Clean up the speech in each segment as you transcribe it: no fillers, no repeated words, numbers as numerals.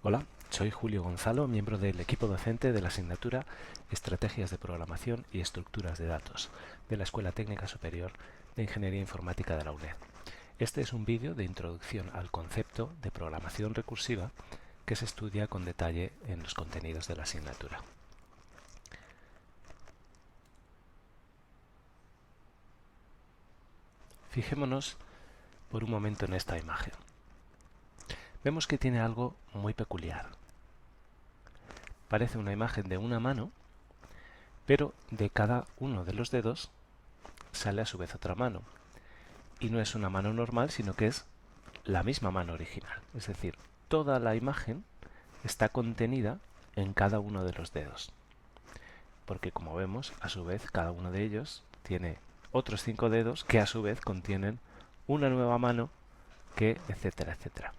Hola, soy Julio Gonzalo, miembro del equipo docente de la asignatura Estrategias de Programación y Estructuras de Datos de la Escuela Técnica Superior de Ingeniería Informática de la UNED. Este es un vídeo de introducción al concepto de programación recursiva que se estudia con detalle en los contenidos de la asignatura. Fijémonos por un momento en esta imagen. Vemos que tiene algo muy peculiar. Parece una imagen de una mano, pero de cada uno de los dedos sale a su vez otra mano. Y no es una mano normal, sino que es la misma mano original. Es decir, toda la imagen está contenida en cada uno de los dedos. Porque como vemos, a su vez, cada uno de ellos tiene otros 5 dedos que a su vez contienen una nueva mano que, etcétera, etcétera.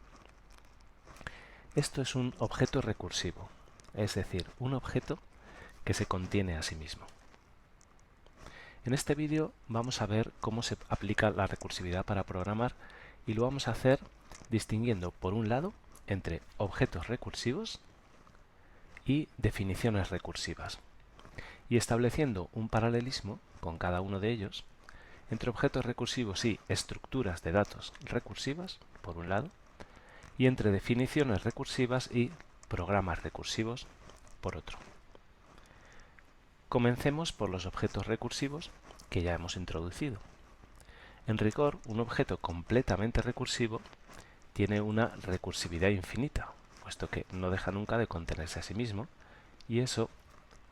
Esto es un objeto recursivo, es decir, un objeto que se contiene a sí mismo. En este vídeo vamos a ver cómo se aplica la recursividad para programar y lo vamos a hacer distinguiendo, por un lado, entre objetos recursivos y definiciones recursivas, y estableciendo un paralelismo con cada uno de ellos entre objetos recursivos y estructuras de datos recursivas, por un lado, y entre definiciones recursivas y programas recursivos, por otro. Comencemos por los objetos recursivos que ya hemos introducido. En rigor, un objeto completamente recursivo tiene una recursividad infinita, puesto que no deja nunca de contenerse a sí mismo, y eso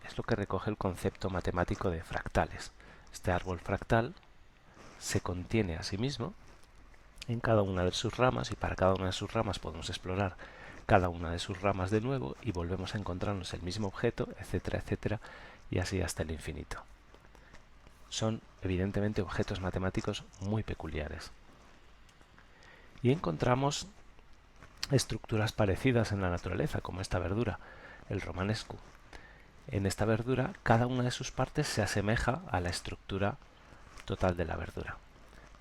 es lo que recoge el concepto matemático de fractales. Este árbol fractal se contiene a sí mismo en cada una de sus ramas, y para cada una de sus ramas podemos explorar cada una de sus ramas de nuevo y volvemos a encontrarnos el mismo objeto, etcétera, etcétera, y así hasta el infinito. Son evidentemente objetos matemáticos muy peculiares. Y encontramos estructuras parecidas en la naturaleza, como esta verdura, el romanesco. En esta verdura, cada una de sus partes se asemeja a la estructura total de la verdura.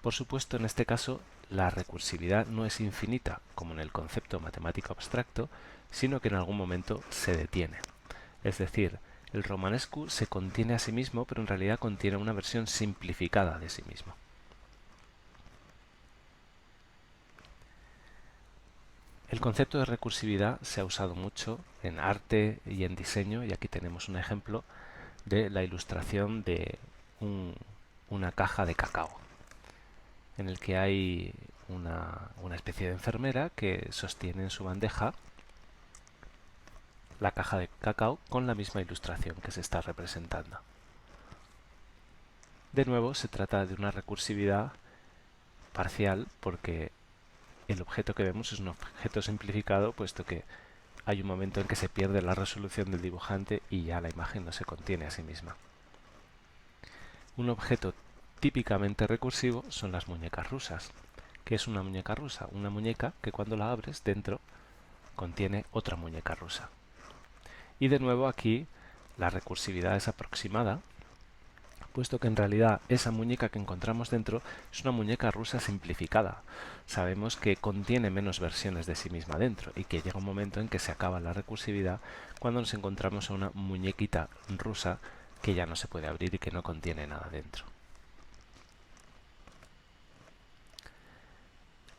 Por supuesto, en este caso, la recursividad no es infinita, como en el concepto matemático abstracto, sino que en algún momento se detiene. Es decir, el romanesco se contiene a sí mismo, pero en realidad contiene una versión simplificada de sí mismo. El concepto de recursividad se ha usado mucho en arte y en diseño, y aquí tenemos un ejemplo de la ilustración de una caja de cacao, en el que hay una especie de enfermera que sostiene en su bandeja la caja de cacao con la misma ilustración que se está representando. De nuevo, se trata de una recursividad parcial porque el objeto que vemos es un objeto simplificado, puesto que hay un momento en que se pierde la resolución del dibujante y ya la imagen no se contiene a sí misma. Un objeto típicamente recursivo son las muñecas rusas. ¿Qué es una muñeca rusa? Una muñeca que cuando la abres dentro contiene otra muñeca rusa. Y de nuevo aquí la recursividad es aproximada, puesto que en realidad esa muñeca que encontramos dentro es una muñeca rusa simplificada. Sabemos que contiene menos versiones de sí misma dentro y que llega un momento en que se acaba la recursividad cuando nos encontramos a una muñequita rusa que ya no se puede abrir y que no contiene nada dentro.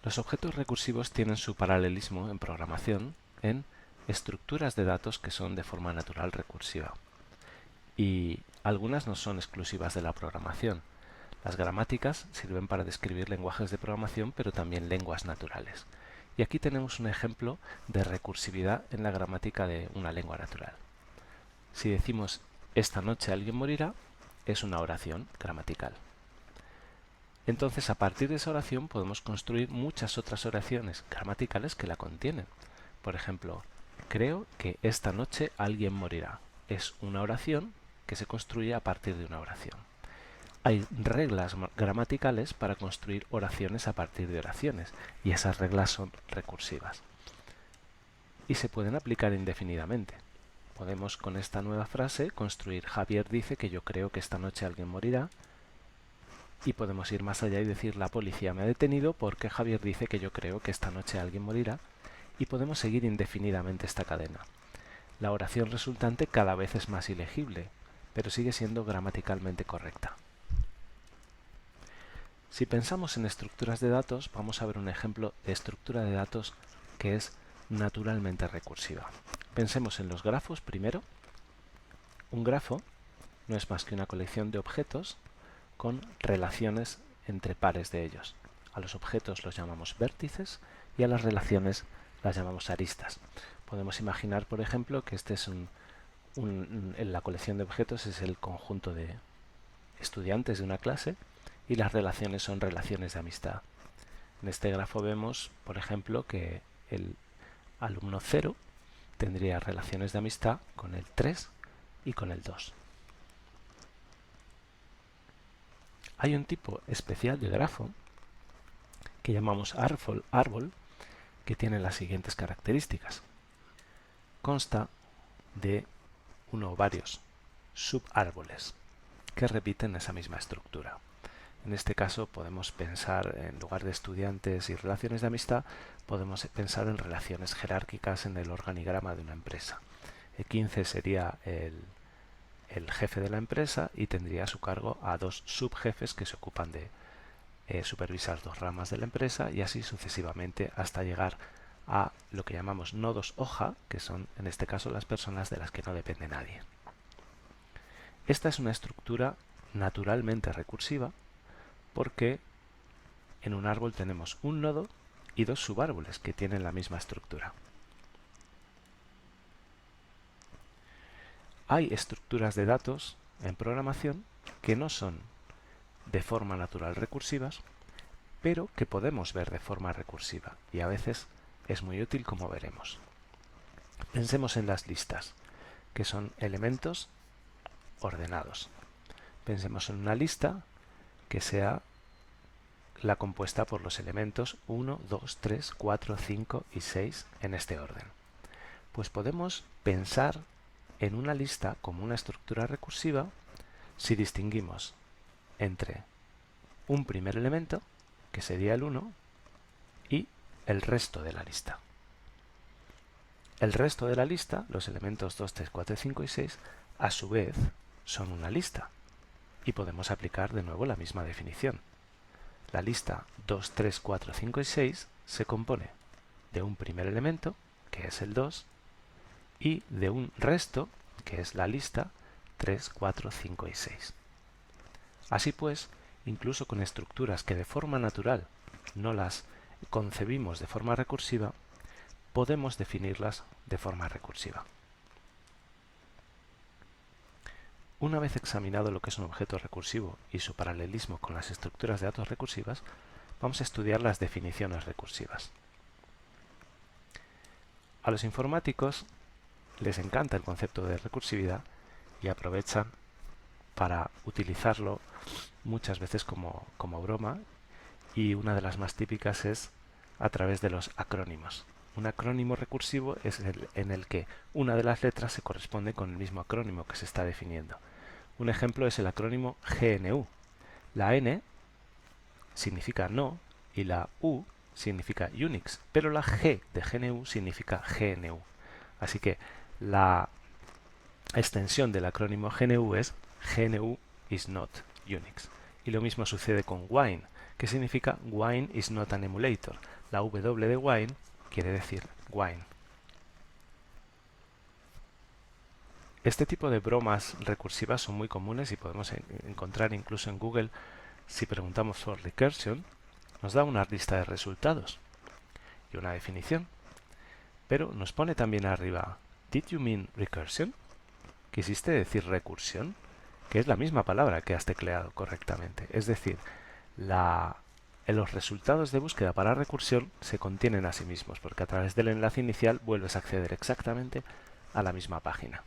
Los objetos recursivos tienen su paralelismo en programación en estructuras de datos que son de forma natural recursiva. Y algunas no son exclusivas de la programación. Las gramáticas sirven para describir lenguajes de programación, pero también lenguas naturales. Y aquí tenemos un ejemplo de recursividad en la gramática de una lengua natural. Si decimos esta noche alguien morirá, es una oración gramatical. Entonces, a partir de esa oración podemos construir muchas otras oraciones gramaticales que la contienen. Por ejemplo, creo que esta noche alguien morirá. Es una oración que se construye a partir de una oración. Hay reglas gramaticales para construir oraciones a partir de oraciones, y esas reglas son recursivas. Y se pueden aplicar indefinidamente. Podemos con esta nueva frase construir Javier dice que yo creo que esta noche alguien morirá, y podemos ir más allá y decir la policía me ha detenido porque Javier dice que yo creo que esta noche alguien morirá, y podemos seguir indefinidamente esta cadena. La oración resultante cada vez es más ilegible, pero sigue siendo gramaticalmente correcta. Si pensamos en estructuras de datos, vamos a ver un ejemplo de estructura de datos que es naturalmente recursiva. Pensemos en los grafos primero. Un grafo no es más que una colección de objetos con relaciones entre pares de ellos. A los objetos los llamamos vértices y a las relaciones las llamamos aristas. Podemos imaginar, por ejemplo, que este es en la colección de objetos es el conjunto de estudiantes de una clase y las relaciones son relaciones de amistad. En este grafo vemos, por ejemplo, que el alumno 0 tendría relaciones de amistad con el 3 y con el 2. Hay un tipo especial de grafo que llamamos árbol que tiene las siguientes características. Consta de uno o varios subárboles que repiten esa misma estructura. En este caso podemos pensar, en lugar de estudiantes y relaciones de amistad, podemos pensar en relaciones jerárquicas en el organigrama de una empresa. El 15 sería el jefe de la empresa y tendría a su cargo a dos subjefes que se ocupan de supervisar dos ramas de la empresa y así sucesivamente hasta llegar a lo que llamamos nodos hoja, que son en este caso las personas de las que no depende nadie. Esta es una estructura naturalmente recursiva porque en un árbol tenemos un nodo y dos subárboles que tienen la misma estructura. Hay estructuras de datos en programación que no son de forma natural recursivas, pero que podemos ver de forma recursiva y a veces es muy útil, como veremos. Pensemos en las listas, que son elementos ordenados. Pensemos en una lista que sea la compuesta por los elementos 1, 2, 3, 4, 5 y 6 en este orden. Pues podemos pensar en una lista como una estructura recursiva si distinguimos entre un primer elemento, que sería el 1, y el resto de la lista. El resto de la lista, los elementos 2, 3, 4, 5 y 6, a su vez son una lista y podemos aplicar de nuevo la misma definición. La lista 2, 3, 4, 5 y 6 se compone de un primer elemento, que es el 2, y de un resto, que es la lista 3, 4, 5 y 6. Así pues, incluso con estructuras que de forma natural no las concebimos de forma recursiva, podemos definirlas de forma recursiva. Una vez examinado lo que es un objeto recursivo y su paralelismo con las estructuras de datos recursivas, vamos a estudiar las definiciones recursivas. A los informáticos les encanta el concepto de recursividad y aprovechan para utilizarlo muchas veces como broma, y una de las más típicas es a través de los acrónimos. Un acrónimo recursivo es en el que una de las letras se corresponde con el mismo acrónimo que se está definiendo. Un ejemplo es el acrónimo GNU. La N significa no y la U significa Unix, pero la G de GNU significa GNU. Así que la extensión del acrónimo GNU es GNU is not Unix. Y lo mismo sucede con Wine, que significa Wine is not an emulator. La W de Wine quiere decir Wine. Este tipo de bromas recursivas son muy comunes y podemos encontrar incluso en Google. Si preguntamos por recursion, nos da una lista de resultados y una definición. Pero nos pone también arriba, ¿Did you mean recursion? ¿Quisiste decir recursión? Que es la misma palabra que has tecleado correctamente. Es decir, los resultados de búsqueda para recursión se contienen a sí mismos, porque a través del enlace inicial vuelves a acceder exactamente a la misma página.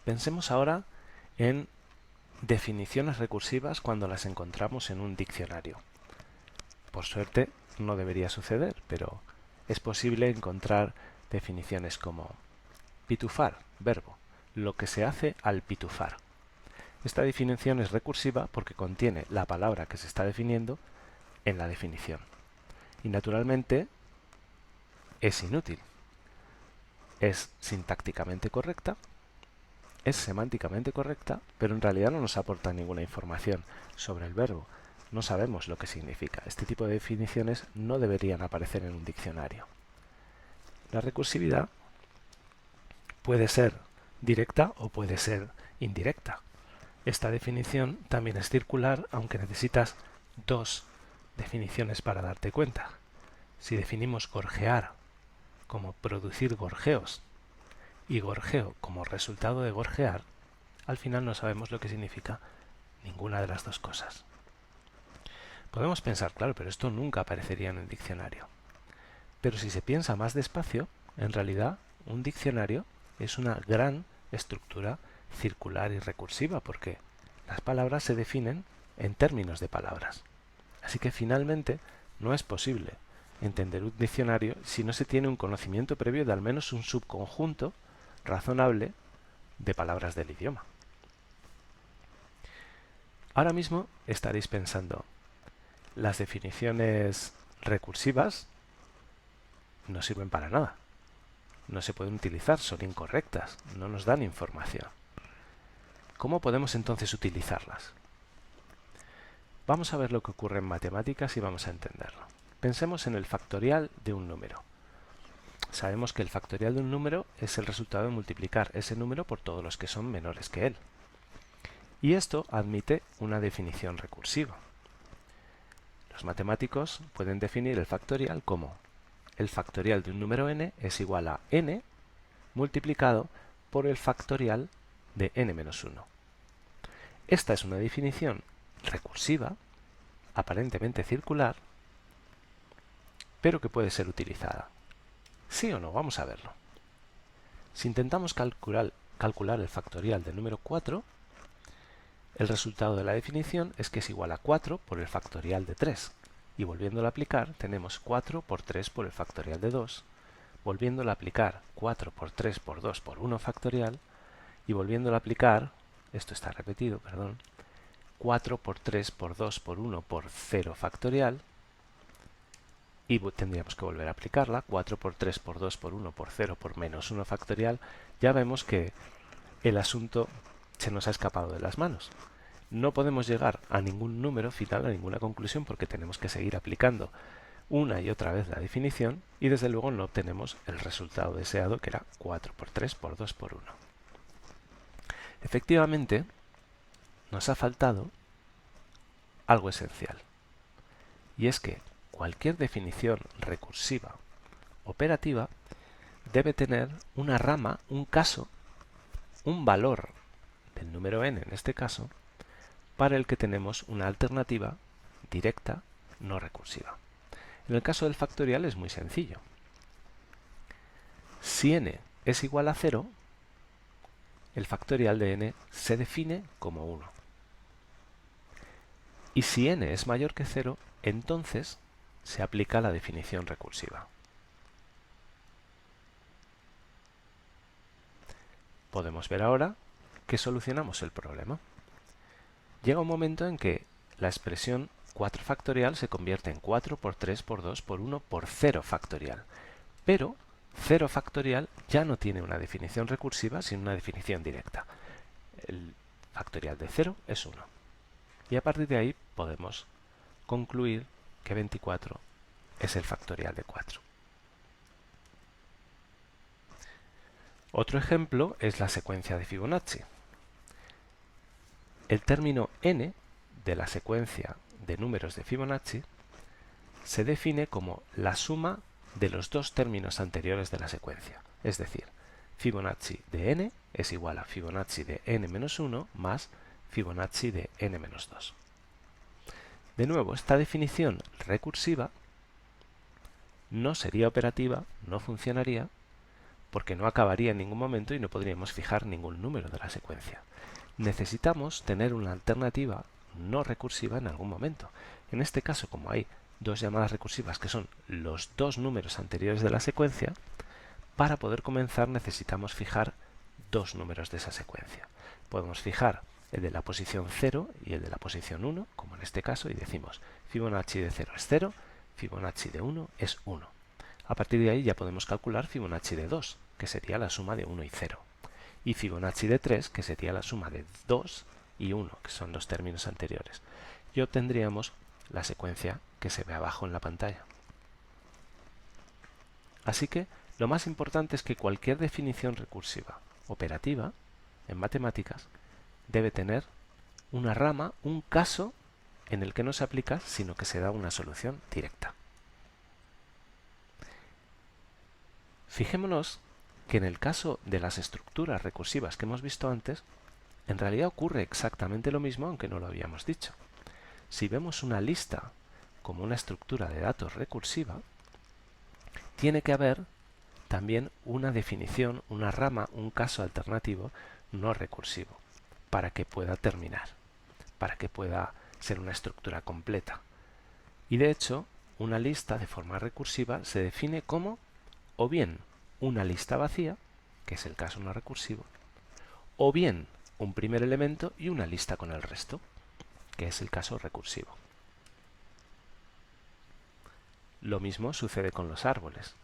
Pensemos ahora en definiciones recursivas cuando las encontramos en un diccionario. Por suerte no debería suceder, pero es posible encontrar definiciones como pitufar, verbo, lo que se hace al pitufar. Esta definición es recursiva porque contiene la palabra que se está definiendo en la definición. Y naturalmente es inútil. Es sintácticamente correcta, es semánticamente correcta, pero en realidad no nos aporta ninguna información sobre el verbo. No sabemos lo que significa. Este tipo de definiciones no deberían aparecer en un diccionario. La recursividad puede ser directa o puede ser indirecta. Esta definición también es circular, aunque necesitas dos definiciones para darte cuenta. Si definimos gorjear como producir gorjeos y gorjeo como resultado de gorjear, al final no sabemos lo que significa ninguna de las dos cosas. Podemos pensar, claro, pero esto nunca aparecería en el diccionario. Pero si se piensa más despacio, en realidad un diccionario es una gran estructura circular y recursiva, porque las palabras se definen en términos de palabras. Así que finalmente no es posible entender un diccionario si no se tiene un conocimiento previo de al menos un subconjunto razonable de palabras del idioma. Ahora mismo estaréis pensando, las definiciones recursivas no sirven para nada. No se pueden utilizar, son incorrectas, no nos dan información. ¿Cómo podemos entonces utilizarlas? Vamos a ver lo que ocurre en matemáticas y vamos a entenderlo. Pensemos en el factorial de un número. Sabemos que el factorial de un número es el resultado de multiplicar ese número por todos los que son menores que él. Y esto admite una definición recursiva. Los matemáticos pueden definir el factorial como el factorial de un número n es igual a n multiplicado por el factorial de n-1. Esta es una definición recursiva, aparentemente circular, pero que puede ser utilizada. ¿Sí o no? Vamos a verlo. Si intentamos calcular el factorial del número 4, el resultado de la definición es que es igual a 4 por el factorial de 3. Y volviéndolo a aplicar, tenemos 4 por 3 por el factorial de 2. Volviéndolo a aplicar, 4 por 3 por 2 por 1 factorial. Y volviéndolo a aplicar, esto está repetido, perdón, 4 por 3 por 2 por 1 por 0 factorial. Y tendríamos que volver a aplicarla, 4 por 3 por 2 por 1 por 0 por menos 1 factorial. Ya vemos que el asunto se nos ha escapado de las manos. No podemos llegar a ningún número final, a ninguna conclusión, porque tenemos que seguir aplicando una y otra vez la definición y desde luego no obtenemos el resultado deseado, que era 4 por 3 por 2 por 1. Efectivamente, nos ha faltado algo esencial, y es que cualquier definición recursiva operativa debe tener una rama, un caso, un valor del número n en este caso, para el que tenemos una alternativa directa no recursiva. En el caso del factorial es muy sencillo. Si n es igual a 0, el factorial de n se define como 1. Y si n es mayor que 0, entonces se aplica la definición recursiva. Podemos ver ahora que solucionamos el problema. Llega un momento en que la expresión 4 factorial se convierte en 4 por 3 por 2 por 1 por 0 factorial. Pero 0 factorial ya no tiene una definición recursiva, sino una definición directa. El factorial de 0 es 1. Y a partir de ahí podemos concluir que 24 es el factorial de 4. Otro ejemplo es la secuencia de Fibonacci. El término n de la secuencia de números de Fibonacci se define como la suma de los dos términos anteriores de la secuencia. Es decir, Fibonacci de n es igual a Fibonacci de n-1 más Fibonacci de n-2. De nuevo, esta definición recursiva no sería operativa, no funcionaría, porque no acabaría en ningún momento y no podríamos fijar ningún número de la secuencia. Necesitamos tener una alternativa no recursiva en algún momento. En este caso, como hay dos llamadas recursivas que son los dos números anteriores de la secuencia, para poder comenzar necesitamos fijar dos números de esa secuencia. Podemos fijar el de la posición 0 y el de la posición 1, como en este caso, y decimos Fibonacci de 0 es 0, Fibonacci de 1 es 1. A partir de ahí ya podemos calcular Fibonacci de 2, que sería la suma de 1 y 0. Y Fibonacci de 3, que sería la suma de 2 y 1, que son los términos anteriores. Y obtendríamos la secuencia que se ve abajo en la pantalla. Así que lo más importante es que cualquier definición recursiva operativa en matemáticas debe tener una rama, un caso en el que no se aplica, sino que se da una solución directa. Fijémonos que en el caso de las estructuras recursivas que hemos visto antes, en realidad ocurre exactamente lo mismo, aunque no lo habíamos dicho. Si vemos una lista como una estructura de datos recursiva, tiene que haber también una definición, una rama, un caso alternativo no recursivo, para que pueda terminar, para que pueda ser una estructura completa. Y de hecho, una lista de forma recursiva se define como o bien una lista vacía, que es el caso no recursivo, o bien un primer elemento y una lista con el resto, que es el caso recursivo. Lo mismo sucede con los árboles.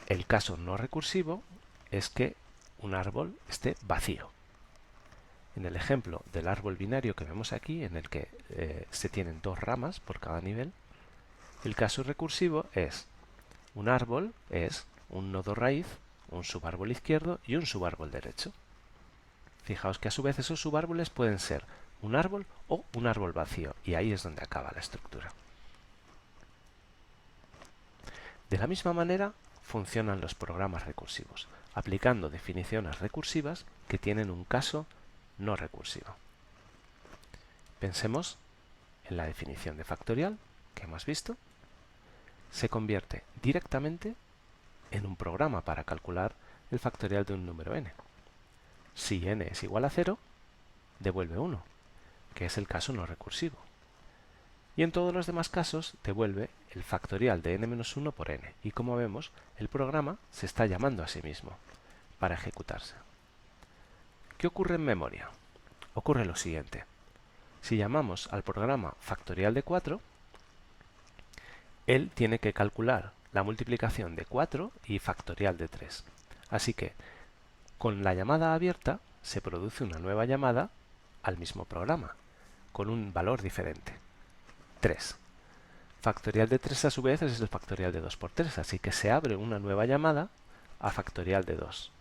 El caso no recursivo es que un árbol esté vacío. En el ejemplo del árbol binario que vemos aquí, en el que se tienen dos ramas por cada nivel, el caso recursivo es un árbol es un nodo raíz, un subárbol izquierdo y un subárbol derecho. Fijaos que a su vez esos subárboles pueden ser un árbol o un árbol vacío, y ahí es donde acaba la estructura. De la misma manera funcionan los programas recursivos, aplicando definiciones recursivas que tienen un caso no recursivo. Pensemos en la definición de factorial que hemos visto. Se convierte directamente en un programa para calcular el factorial de un número n. Si n es igual a 0, devuelve 1, que es el caso no recursivo. Y en todos los demás casos devuelve el factorial de n-1 por n. Y como vemos, el programa se está llamando a sí mismo para ejecutarse. ¿Qué ocurre en memoria? Ocurre lo siguiente. Si llamamos al programa factorial de 4, él tiene que calcular la multiplicación de 4 y factorial de 3. Así que, con la llamada abierta, se produce una nueva llamada al mismo programa, con un valor diferente, 3. Factorial de 3 a su vez es el factorial de 2 por 3, así que se abre una nueva llamada a factorial de 2.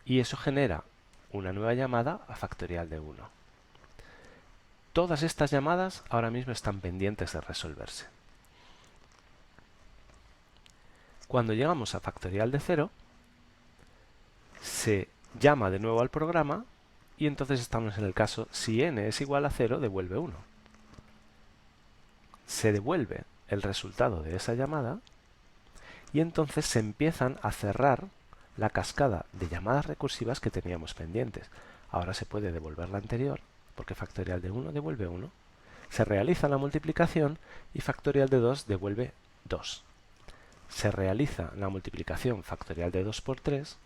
Y eso genera una nueva llamada a factorial de 1. Todas estas llamadas ahora mismo están pendientes de resolverse. Cuando llegamos a factorial de 0, se llama de nuevo al programa y entonces estamos en el caso si n es igual a 0, devuelve 1. Se devuelve el resultado de esa llamada y entonces se empiezan a cerrar la cascada de llamadas recursivas que teníamos pendientes. Ahora se puede devolver la anterior, porque factorial de 1 devuelve 1. Se realiza la multiplicación y factorial de 2 devuelve 2. Se realiza la multiplicación factorial de 2 por 3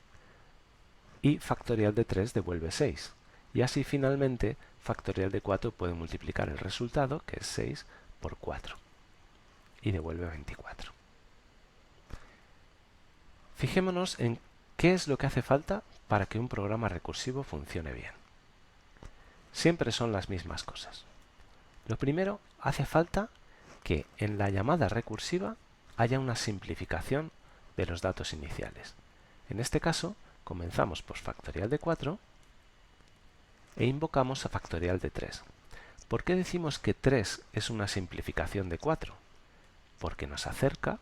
y factorial de 3 devuelve 6. Y así finalmente factorial de 4 puede multiplicar el resultado, que es 6, por 4. Y devuelve 24. Fijémonos en qué es lo que hace falta para que un programa recursivo funcione bien. Siempre son las mismas cosas. Lo primero, hace falta que en la llamada recursiva haya una simplificación de los datos iniciales. En este caso, comenzamos por factorial de 4 e invocamos a factorial de 3. ¿Por qué decimos que 3 es una simplificación de 4? Porque nos acerca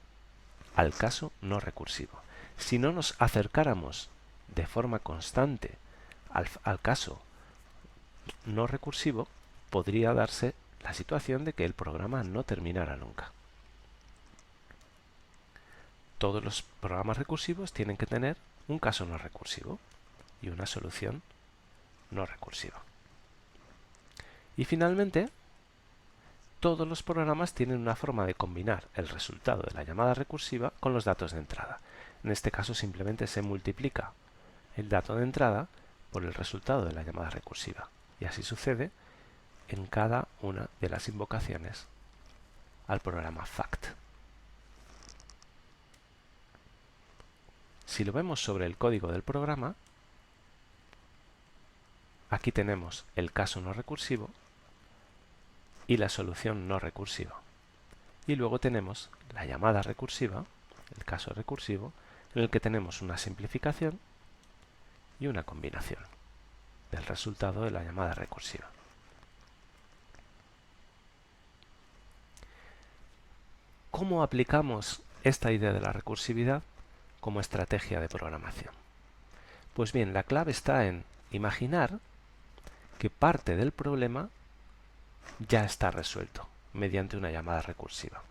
al caso no recursivo. Si no nos acercáramos de forma constante al caso no recursivo, podría darse la situación de que el programa no terminara nunca. Todos los programas recursivos tienen que tener un caso no recursivo y una solución no recursiva. Y finalmente, todos los programas tienen una forma de combinar el resultado de la llamada recursiva con los datos de entrada. En este caso simplemente se multiplica el dato de entrada por el resultado de la llamada recursiva. Y así sucede en cada una de las invocaciones al programa fact. Si lo vemos sobre el código del programa, aquí tenemos el caso no recursivo y la solución no recursiva. Y luego tenemos la llamada recursiva, el caso recursivo, en el que tenemos una simplificación y una combinación del resultado de la llamada recursiva. ¿Cómo aplicamos esta idea de la recursividad como estrategia de programación? Pues bien, la clave está en imaginar que parte del problema ya está resuelto mediante una llamada recursiva.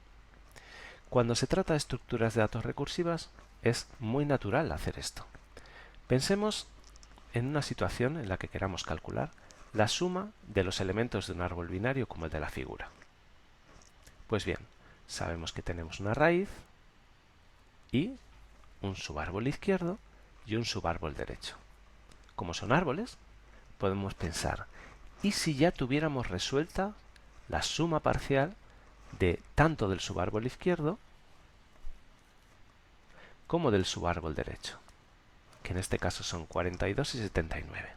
Cuando se trata de estructuras de datos recursivas, es muy natural hacer esto. Pensemos en una situación en la que queramos calcular la suma de los elementos de un árbol binario como el de la figura. Pues bien, sabemos que tenemos una raíz y un subárbol izquierdo y un subárbol derecho. Como son árboles, podemos pensar, ¿y si ya tuviéramos resuelta la suma parcial de tanto del subárbol izquierdo como del subárbol derecho, que en este caso son 42 y 79?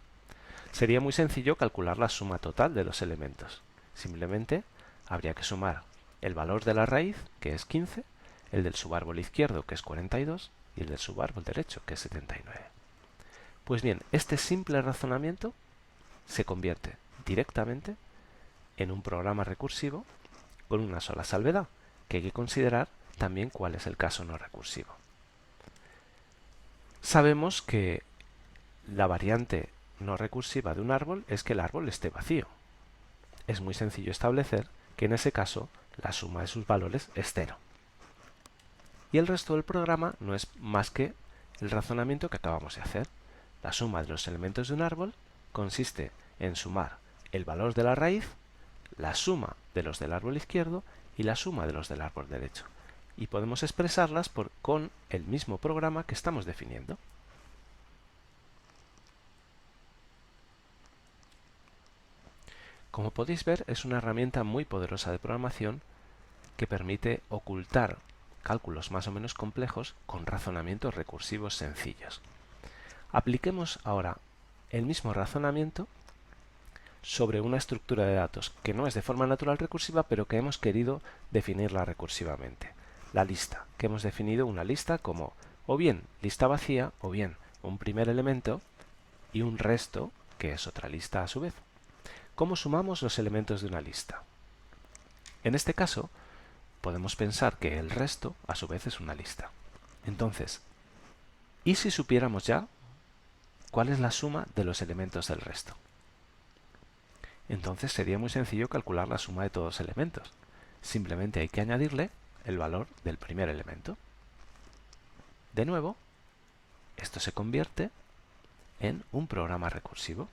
Sería muy sencillo calcular la suma total de los elementos. Simplemente habría que sumar el valor de la raíz, que es 15, el del subárbol izquierdo, que es 42, y el del subárbol derecho, que es 79. Pues bien, este simple razonamiento se convierte directamente en un programa recursivo con una sola salvedad, que hay que considerar también cuál es el caso no recursivo. Sabemos que la variante no recursiva de un árbol es que el árbol esté vacío. Es muy sencillo establecer que en ese caso la suma de sus valores es 0. Y el resto del programa no es más que el razonamiento que acabamos de hacer. La suma de los elementos de un árbol consiste en sumar el valor de la raíz, la suma de los del árbol izquierdo y la suma de los del árbol derecho. Y podemos expresarlas con el mismo programa que estamos definiendo. Como podéis ver, es una herramienta muy poderosa de programación que permite ocultar cálculos más o menos complejos con razonamientos recursivos sencillos. Apliquemos ahora el mismo razonamiento sobre una estructura de datos que no es de forma natural recursiva, pero que hemos querido definirla recursivamente. La lista, que hemos definido una lista como o bien lista vacía o bien un primer elemento y un resto, que es otra lista a su vez. ¿Cómo sumamos los elementos de una lista? En este caso, podemos pensar que el resto a su vez es una lista. Entonces, ¿y si supiéramos ya cuál es la suma de los elementos del resto? Entonces sería muy sencillo calcular la suma de todos los elementos. Simplemente hay que añadirle el valor del primer elemento. De nuevo, esto se convierte en un programa recursivo.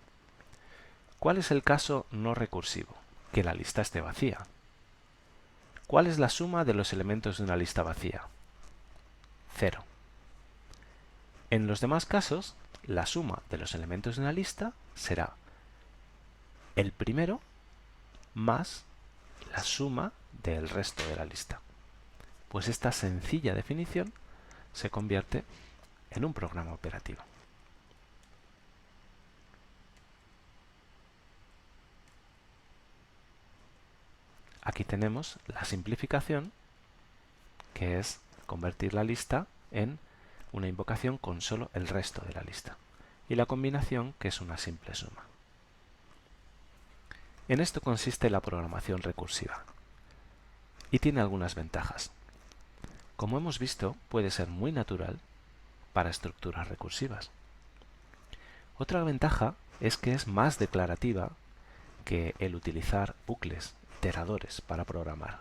¿Cuál es el caso no recursivo? Que la lista esté vacía. ¿Cuál es la suma de los elementos de una lista vacía? 0. En los demás casos, la suma de los elementos de una lista será el primero más la suma del resto de la lista. Pues esta sencilla definición se convierte en un programa operativo. Aquí tenemos la simplificación, que es convertir la lista en una invocación con solo el resto de la lista, y la combinación, que es una simple suma. En esto consiste la programación recursiva, y tiene algunas ventajas. Como hemos visto, puede ser muy natural para estructuras recursivas. Otra ventaja es que es más declarativa que el utilizar bucles, iteradores para programar.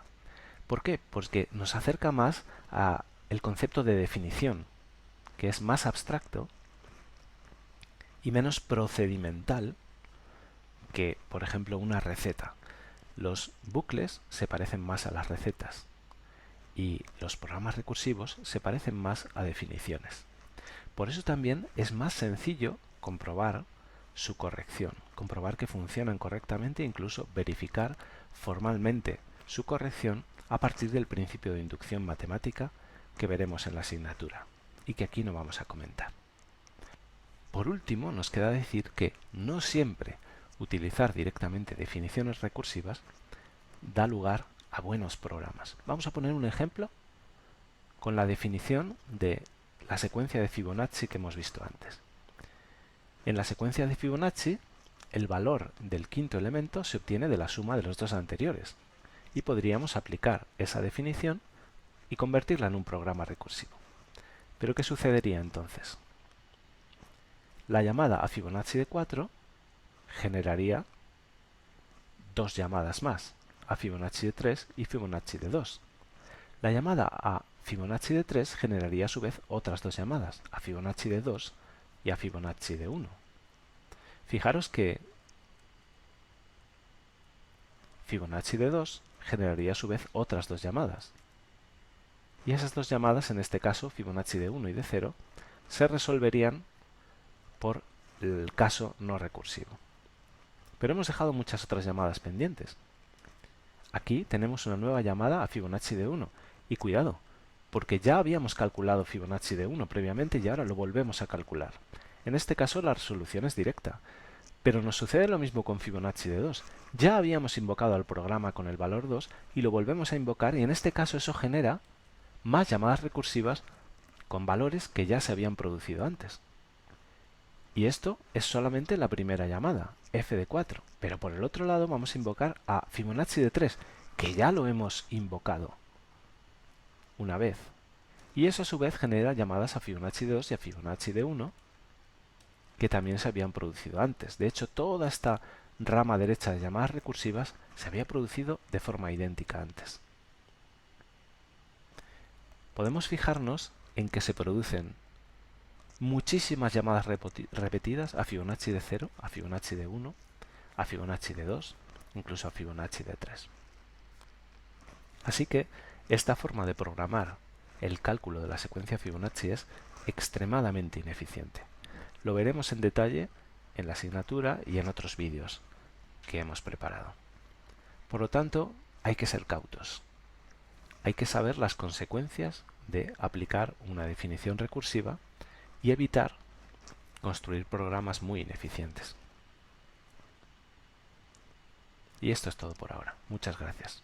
¿Por qué? Porque nos acerca más a el concepto de definición, que es más abstracto y menos procedimental que, por ejemplo, una receta. Los bucles se parecen más a las recetas y los programas recursivos se parecen más a definiciones. Por eso también es más sencillo comprobar su corrección, comprobar que funcionan correctamente e incluso verificar formalmente su corrección a partir del principio de inducción matemática que veremos en la asignatura y que aquí no vamos a comentar. Por último, nos queda decir que no siempre utilizar directamente definiciones recursivas da lugar a buenos programas. Vamos a poner un ejemplo con la definición de la secuencia de Fibonacci que hemos visto antes. En la secuencia de Fibonacci, el valor del quinto elemento se obtiene de la suma de los dos anteriores y podríamos aplicar esa definición y convertirla en un programa recursivo. ¿Pero qué sucedería entonces? La llamada a Fibonacci de 4 generaría dos llamadas más, a Fibonacci de 3 y Fibonacci de 2. La llamada a Fibonacci de 3 generaría a su vez otras dos llamadas, a Fibonacci de 2 y a Fibonacci de 1. Fijaros que Fibonacci de 2 generaría a su vez otras dos llamadas. Y esas dos llamadas, en este caso Fibonacci de 1 y de 0, se resolverían por el caso no recursivo. Pero hemos dejado muchas otras llamadas pendientes. Aquí tenemos una nueva llamada a Fibonacci de 1. Y cuidado, porque ya habíamos calculado Fibonacci de 1 previamente y ahora lo volvemos a calcular. En este caso la resolución es directa. Pero nos sucede lo mismo con Fibonacci de 2. Ya habíamos invocado al programa con el valor 2 y lo volvemos a invocar y en este caso eso genera más llamadas recursivas con valores que ya se habían producido antes. Y esto es solamente la primera llamada, f de 4. Pero por el otro lado vamos a invocar a Fibonacci de 3, que ya lo hemos invocado una vez. Y eso a su vez genera llamadas a Fibonacci de 2 y a Fibonacci de 1, que también se habían producido antes. De hecho, toda esta rama derecha de llamadas recursivas se había producido de forma idéntica antes. Podemos fijarnos en que se producen muchísimas llamadas repetidas a Fibonacci de 0, a Fibonacci de 1, a Fibonacci de 2, incluso a Fibonacci de 3. Así que esta forma de programar el cálculo de la secuencia Fibonacci es extremadamente ineficiente. Lo veremos en detalle en la asignatura y en otros vídeos que hemos preparado. Por lo tanto, hay que ser cautos. Hay que saber las consecuencias de aplicar una definición recursiva y evitar construir programas muy ineficientes. Y esto es todo por ahora. Muchas gracias.